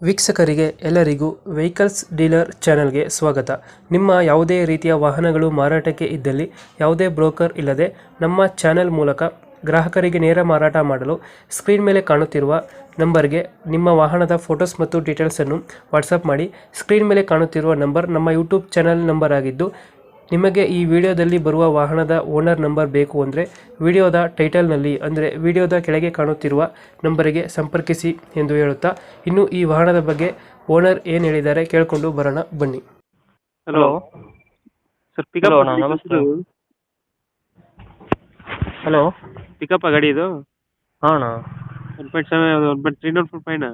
ವೀಕ್ಷಕರಿಗೆ ಎಲ್ಲರಿಗೂ vehicles dealer ಚಾನೆಲ್ಗೆ ಸ್ವಾಗತ. ನಿಮ್ಮ ಯಾವುದೇ ರೀತಿಯ ವಾಹನಗಳು ಮಾರಾಟಕ್ಕೆ ಇದ್ದಲ್ಲಿ ಯಾವುದೇ ಬ್ರೋಕರ್ ಇಲ್ಲದೆ ನಮ್ಮ ಚಾನೆಲ್ ಮೂಲಕ ಗ್ರಾಹಕರಿಗೆ ನೇರ ಮಾರಾಟ ಮಾಡಲು ಸ್ಕ್ರೀನ್ ಮೇಲೆ ಕಾಣುತ್ತಿರುವ ನಂಬರ್ಗೆ ನಿಮ್ಮ ವಾಹನದ ಫೋಟೋಸ್ ಮತ್ತು ಡೀಟೇಲ್ಸನ್ನು ವಾಟ್ಸಪ್ ಮಾಡಿ. ಸ್ಕ್ರೀನ್ ಮೇಲೆ ಕಾಣುತ್ತಿರುವ ನಂಬರ್ ನಮ್ಮ ಯೂಟ್ಯೂಬ್ ಚಾನೆಲ್ ನಂಬರ್ ಆಗಿದ್ದು, ನಿಮಗೆ ಈ ವಿಡಿಯೋದಲ್ಲಿ ಬರುವ ವಾಹನದ ಓನರ್ ನಂಬರ್ ಬೇಕು ಅಂದರೆ ವಿಡಿಯೋದ ಟೈಟಲ್ನಲ್ಲಿ ಅಂದರೆ ವಿಡಿಯೋದ ಕೆಳಗೆ ಕಾಣುತ್ತಿರುವ ನಂಬರಿಗೆ ಸಂಪರ್ಕಿಸಿ ಎಂದು ಹೇಳುತ್ತಾ, ಇನ್ನು ಈ ವಾಹನದ ಬಗ್ಗೆ ಓನರ್ ಏನು ಹೇಳಿದ್ದಾರೆ ಕೇಳಿಕೊಂಡು ಬರೋಣ ಬನ್ನಿ. ಹಲೋ ಸರ್, ಪಿಕಪ್ ನಮಸ್ತೆ. ಹಲೋ, ಪಿಕಪ್ ಗಾಡಿ ಇದು ಹಾಂ ಅಣ್ಣ. 1.7 1.3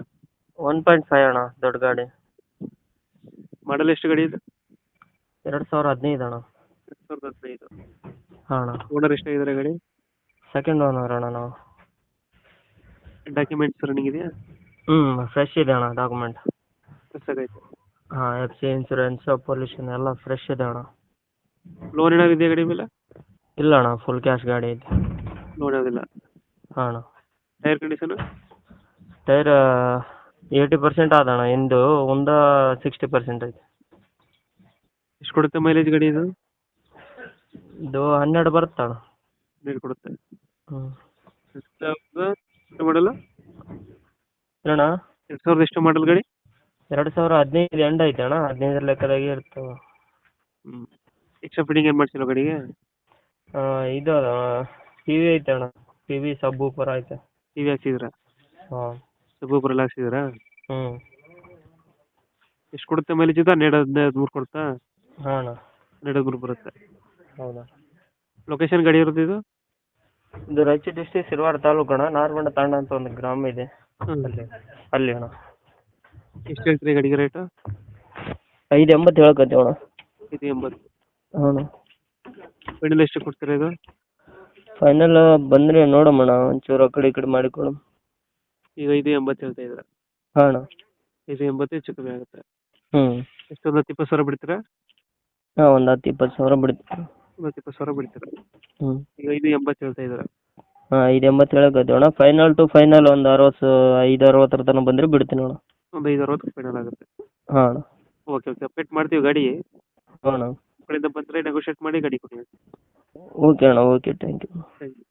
1.5 ಅಣ್ಣ, ದೊಡ್ಡ ಗಾಡಿ. ಮಾಡಲ್ ಎಷ್ಟು ಗಾಡಿ ಇದು? 2015 ಅಣ್ಣ. 2015. ಹಾಂ ಅಣ್ಣ. ಓನರ್ ಎಷ್ಟಾಗಿದ್ದಾರೆ ಗಾಡಿ? ಸೆಕೆಂಡ್ ಓನರ್ ಅಣ್ಣ ನಾವು. ಡಾಕ್ಯುಮೆಂಟ್ಸ್ ರನ್ನಿಂಗ್ ಇದೆಯಾ? ಫ್ರೆಶ್ ಇದೆ ಅಣ್ಣ ಡಾಕ್ಯುಮೆಂಟ್. ಹೊಸದಾಗೈತೆ. ಹಾಂ, ಎಫ್ ಸಿ ಇನ್ಸೂರೆನ್ಸ್ ಪೊಲ್ಯೂಷನ್ ಎಲ್ಲ ಫ್ರೆಶ್ ಇದೆ ಅಣ್ಣ. ಲೋನ್ ಏನಾದ್ರು ಇದೆಯಾ ಗಾಡಿ ಮೇಲೆ? ಇಲ್ಲ ಅಣ್ಣ, ಫುಲ್ ಕ್ಯಾಶ್ ಗಾಡಿ ಐತೆ. ಲೋನ್ ಯಾವುದಿಲ್ಲ. ಹಾಂ ಅಣ್ಣ. Tyre condition? ಟೈರ್ 80% ಆದಣ್ಣ, ಇಂದು ಒಂದು 60% ಐತೆ. ಎಷ್ಟು ಕೊಡುತ್ತೆ ಮೈಲೇಜ್ ಗಾಡಿ ಇದು? ಇದು 12 ಬರುತ್ತೆ ಅಣ್ಣ. ನೀರು ಕೊಡುತ್ತೆ. ಹ್ಞೂ. ಎಷ್ಟು ಮಾಡಲ್ಲ? ಏನಣ್ಣ? 2000 ಎಷ್ಟು ಮಾಡಲ್ ಗಾಡಿ? 2015 ಎಂಡ್ ಐತೆ ಅಣ್ಣ, 15 ಲೆಕ್ಕದಾಗೆ ಇರ್ತವೆ. ಎಕ್ಸ್ಟ್ರಾ ಫಿಟ್ಟಿಂಗ್ ಏನು ಮಾಡ್ಸಿಲ್ಲ ಗಾಡಿಗೆ? ಇದು ಟಿ ವಿ ಐತೆ ಅಣ್ಣ, ಟಿ ವಿ ಸಬ್ ಊಪರ್ ಐತೆ. ಟಿ ವಿ ಹಾಕ್ಸಿದ್ರಾ? ಹಾಂ. ಸಬ್ಬೂಪರ್ ಎಲ್ಲ ಹಾಕ್ಸಿದ್ರಾ? ಹ್ಞೂ. ಎಷ್ಟು ಕೊಡುತ್ತೆ ಮೈಲೇಜ್ ಇದು? 12-13 ಕೊಡುತ್ತಾ? ಹಾಂ ಅಣ್ಣ. 12-13 ಬರುತ್ತೆ. ಹೌದಾ? ಲೊಕೇಶನ್ ಗಾಡಿ ಇರುತ್ತೆ ಇದು? ಇದು ರಾಯಚೂರು ಡಿಸ್ಟ್ರಿಕ್ಟ್ ಶಿರವಾರ ತಾಲೂಕು ಅಣ್ಣ, ನಾರಗೊಂಡ ತಾಂಡ ಅಂತ ಒಂದು ಗ್ರಾಮ ಇದೆ, ಅಲ್ಲಿ ಅಣ್ಣ. ಎಷ್ಟು ಹೇಳ್ತೀರಿ ಗಾಡಿಗೆ ರೇಟು? 580 ಹೇಳ್ಕೊತೀವಿ ಅಣ್ಣ. 580. ಹಾಂ. ಫೈನಲ್ ಎಷ್ಟು ಕೊಡ್ತೀರಾ ಇದು? ಫೈನಲ್ ಬಂದರೆ ನೋಡೋಣ, ಒಂಚೂರು ಆ ಕಡೆ ಈ ಕಡೆ ಮಾಡಿಕೊಡು. ಈಗ 580 ಹೇಳ್ತಾ ಇದ್ದೀರಾ? ಹಾಂ ಅಣ್ಣ. 580 ಹೆಚ್ಚು ಕಮ್ಮಿ ಆಗುತ್ತೆ. ಹ್ಞೂ. ಎಷ್ಟೊಂದು 10-20 ಬಿಡ್ತೀರಾ? ಹಾಂ, ಒಂದು 10-20 ಸಾವಿರ ಬಿಡ್ತೀವಿ. 20-20 ಬಿಡ್ತೀರಾ? ಹ್ಞೂ. ಈಗ 580 ಹೇಳ್ತಾ ಇದ್ದೀರಾ? ಹಾಂ, 580 ಹೇಳಕತ್ತೀವಿ ಅಣ್ಣ. ಫೈನಲ್ ಟು ಫೈನಲ್ ಒಂದು 5-60 ತನಕ ಬಂದರೆ ಬಿಡ್ತೀನಿ ಅಣ್ಣ. ಒಂದು 560 ಫೈನಲ್ ಆಗುತ್ತೆ. ಹಾಂ ಅಣ್ಣ. ಓಕೆ ಅಪ್ಡೇಟ್ ಮಾಡ್ತೀವಿ ಗಾಡಿ. ಹಾಂ ಅಣ್ಣ. ಕಡೆಯಿಂದ ಬಂದರೆ ನೆಗೋಷಿಯೇಟ್ ಮಾಡಿ ಗಾಡಿ ಕೊಡಿ. ಓಕೆ ಅಣ್ಣ, okay, thank you. Thank you.